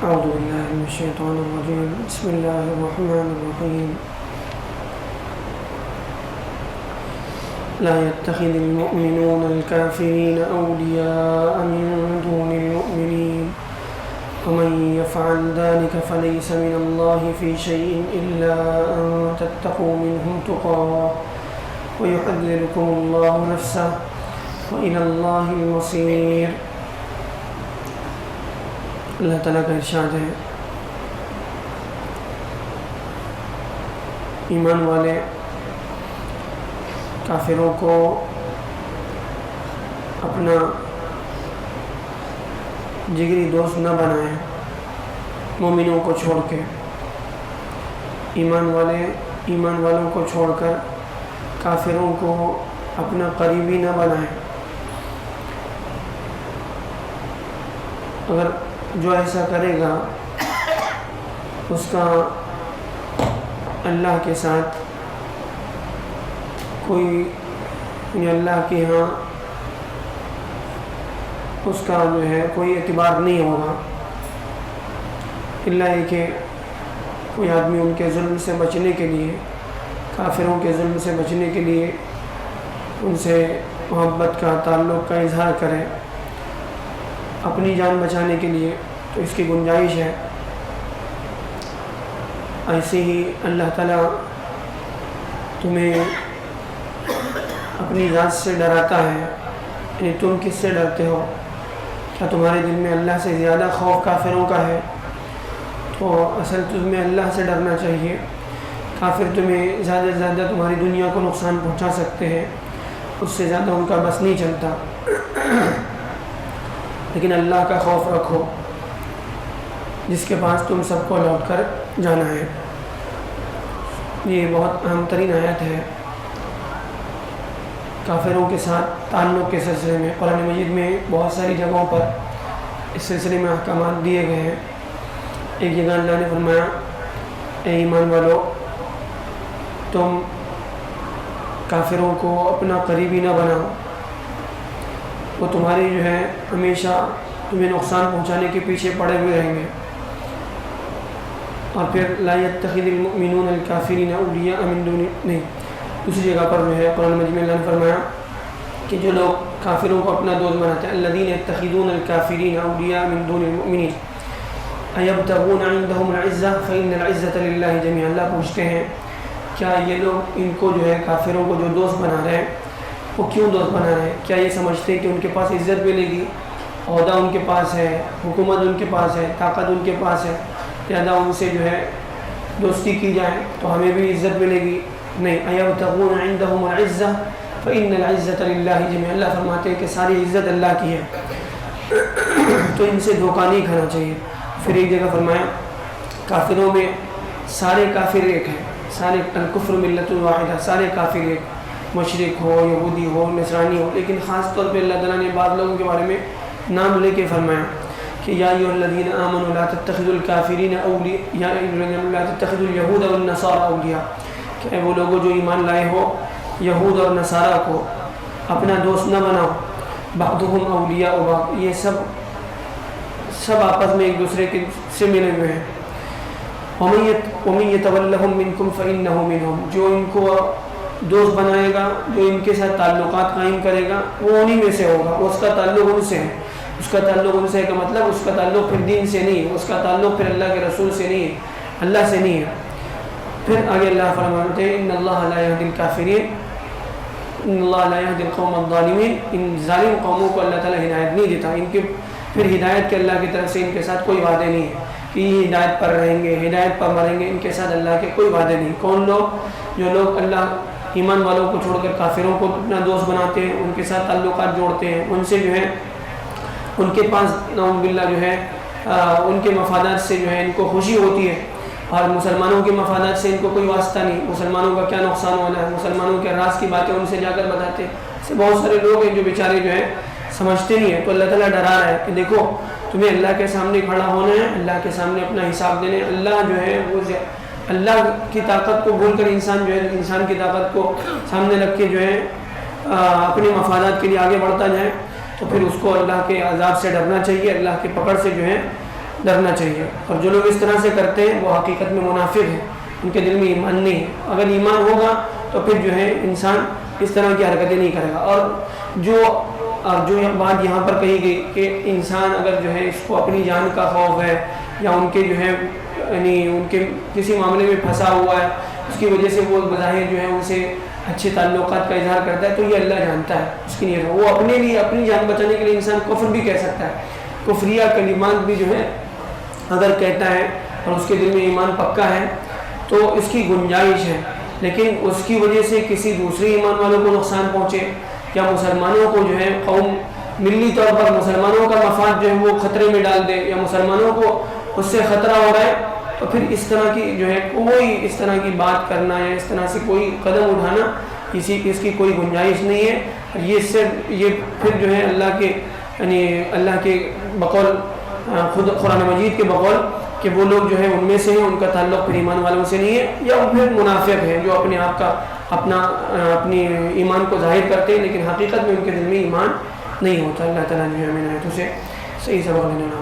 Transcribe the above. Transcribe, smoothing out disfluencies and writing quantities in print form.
أعوذ بالله من الشيطان الرجيم. بسم الله الرحمن الرحيم. لا يتخذ المؤمنون الكافرين أولياء من دون المؤمنين ومن يفعل ذلك فليس من الله في شيء إلا أن تتقوا منهم تقاه ويحذركم الله نفسه وإلى الله المصير. اللہ تعالیٰ کا ارشاد ہے، ایمان والے کافروں کو اپنا جگری دوست نہ بنائیں مومنوں کو چھوڑ کے. ایمان والوں کو چھوڑ کر کافروں کو اپنا قریبی نہ بنائیں. اگر جو ایسا کرے گا اس کا اللہ کے ساتھ کوئی اللہ کے ہاں اس کا جو ہے کوئی اعتبار نہیں ہوگا، اللہ یہ کہ کوئی آدمی ان کے ظلم سے بچنے کے لیے، کافروں کے ظلم سے بچنے کے لیے ان سے محبت کا تعلق کا اظہار کرے اپنی جان بچانے کے لیے، تو اس کی گنجائش ہے. ایسے ہی اللہ تعالیٰ تمہیں اپنی ذات سے ڈراتا ہے. یعنی تم کس سے ڈرتے ہو؟ کیا تمہارے دل میں اللہ سے زیادہ خوف کافروں کا ہے؟ تو اصل تمہیں اللہ سے ڈرنا چاہیے. کافر تمہیں زیادہ سے زیادہ تمہاری دنیا کو نقصان پہنچا سکتے ہیں، اس سے زیادہ ان کا بس نہیں چلتا. لیکن اللہ کا خوف رکھو جس کے پاس تم سب کو لوٹ کر جانا ہے. یہ بہت اہم ترین آیت ہے کافروں کے ساتھ تعلق کے سلسلے میں. قرآن مجید میں بہت ساری جگہوں پر اس سلسلے میں احکامات دیے گئے ہیں. ایک جگہ اللہ نے فرمایا، اے ایمان والو تم کافروں کو اپنا قریبی نہ بناؤ، وہ تمہاری جو ہے ہمیشہ تمہیں نقصان پہنچانے کے پیچھے پڑے ہوئے رہیں گے. اور پھر لا يتخذ المؤمنون الكافرین اولیاء من دون، نہیں، دوسری جگہ پر جو ہے قرآن مجید میں اللہ نے فرمایا کہ جو لوگ کافروں کو اپنا دوست بناتے ہیں، الذین يتخذون الكافرین اولیاء من دون المؤمنین ایبتغون عندهم العزة فإن العزة للہ جمیعا. اللہ پوچھتے ہیں کیا یہ لوگ ان کو جو ہے کافروں کو جو دوست بنا رہے ہیں وہ کیوں دوست بنا رہے ہیں؟ کیا یہ سمجھتے ہیں کہ ان کے پاس عزت ملے گی، عہدہ ان کے پاس ہے، حکومت ان کے پاس ہے، طاقت ان کے پاس ہے، زیادہ ان سے جو ہے دوستی کی جائے تو ہمیں بھی عزت ملے گی؟ نہیں. ایبتغون عندهم العزة فإن العزة للہ جمیعا. اللہ فرماتے ہیں کہ ساری عزت اللہ کی ہے، تو ان سے دھوکہ نہیں کھانا چاہیے. پھر ایک جگہ فرمایا کافروں میں سارے کافر ایک ہیں، سارے الکفر ملت واحدہ، سارے کافر ایک، مشرک ہو، یہودی ہو، نصرانی ہو. لیکن خاص طور پہ اللہ تعالیٰ نے بعض لوگوں کے بارے میں نام لے کے فرمایا کہ یا ایھا الذین آمنوا لا تتخذوا الکافرین اولیاء، یا ایھا الذین لا تتخذوا اليہود والنصارى اولیاء، کہ وہ لوگوں جو ایمان لائے ہو یہود اور نصارہ کو اپنا دوست نہ بناؤ. بعضهم اولیاء بعض، یہ سب آپس میں ایک دوسرے کے سے ملے ہوئے ہیں. ومن یتولہم منکم فإنہ منہم، جو ان کو دوست بنائے گا، جو ان کے ساتھ تعلقات قائم کرے گا وہ انہی میں سے ہوگا. اس کا تعلق ان سے ہے. اس کا تعلق ان سے کا مطلب اس کا تعلق پھر دین سے نہیں ہے، اس کا تعلق پھر اللہ کے رسول سے نہیں ہے، اللہ سے نہیں ہے. پھر آگے اللہ فرماتے ہیں ان اللہ لا یہدی الکافرین، ان اللہ لا یہدی القوم الظالمین. ان ظالم قوموں کو اللہ تعالیٰ ہدایت نہیں دیتا. ان کے پھر ہدایت کے اللہ کی طرف سے ان کے ساتھ کوئی وعدے نہیں ہے کہ یہ ہدایت پر رہیں گے، ہدایت پر مریں گے. ان کے ساتھ اللہ کے کوئی وعدے نہیں. کون لوگ؟ جو لوگ اللہ ایمان والوں کو چھوڑ کر کافروں کو اپنا دوست بناتے ہیں، ان کے ساتھ تعلقات جوڑتے ہیں، ان سے جو ہے ان کے پاس نعوذ باللہ جو ہے ان کے مفادات سے جو ہے ان کو خوشی ہوتی ہے، اور مسلمانوں کے مفادات سے ان کو کوئی واسطہ نہیں. مسلمانوں کا کیا نقصان ہونا ہے، مسلمانوں کے راز کی باتیں ان سے جا کر بتاتے ہیں. ایسے بہت سارے لوگ ہیں جو بیچارے جو ہے سمجھتے نہیں ہیں. تو اللہ تعالیٰ ڈرا رہا ہے کہ دیکھو تمہیں اللہ کے سامنے کھڑا ہونا ہے، اللہ کے سامنے اپنا حساب دینا ہے. اللہ جو ہے وہ اللہ کی طاقت کو بھول کر انسان جو ہے انسان کی طاقت کو سامنے رکھ کے جو ہے اپنے مفادات کے لیے آگے بڑھتا جائے تو پھر اس کو اللہ کے عذاب سے ڈرنا چاہیے، اللہ کی پکڑ سے جو ہے ڈرنا چاہیے. اور جو لوگ اس طرح سے کرتے ہیں وہ حقیقت میں منافق ہیں, ان کے دل میں ایمان نہیں ہے. اگر ایمان ہوگا تو پھر جو ہے انسان اس طرح کی حرکتیں نہیں کرے گا. اور جو بات یہاں پر کہی گئی کہ انسان اگر جو ہے اس کو اپنی جان کا خوف ہے یا ان کے جو ہے یعنی ان کے کسی معاملے میں پھنسا ہوا ہے, اس کی وجہ سے وہ بظاہر جو ہے ان سے اچھے تعلقات کا اظہار کرتا ہے, تو یہ اللہ جانتا ہے اس کی نیت. وہ اپنے لیے اپنی جان بچانے کے لیے انسان کفر بھی کہہ سکتا ہے, کفریہ کلمات بھی جو ہے اگر کہتا ہے اور اس کے دل میں ایمان پکا ہے تو اس کی گنجائش ہے. لیکن اس کی وجہ سے کسی دوسرے ایمان والوں کو نقصان پہنچے یا مسلمانوں کو جو ہے قوم ملی طور پر مسلمانوں کا مفاد جو ہے وہ خطرے میں ڈال دے یا مسلمانوں کو اس سے خطرہ ہو رہا ہے, تو پھر اس طرح کی جو ہے کوئی اس طرح کی بات کرنا یا اس طرح سے کوئی قدم اٹھانا اس کی کوئی گنجائش نہیں ہے. یہ پھر جو ہے اللہ کے یعنی اللہ کے بقول خود قرآن مجید کے بقول کہ وہ لوگ جو ہے ان میں سے ہیں, ان کا تعلق پھر ایمان والوں سے نہیں ہے, یا پھر منافق ہیں جو اپنے آپ کا اپنی ایمان کو ظاہر کرتے ہیں لیکن حقیقت میں ان کے دل میں ایمان نہیں ہوتا. اللہ تعالیٰ جو ہے ہمیں آیتوں سے صحیح سبق دینا.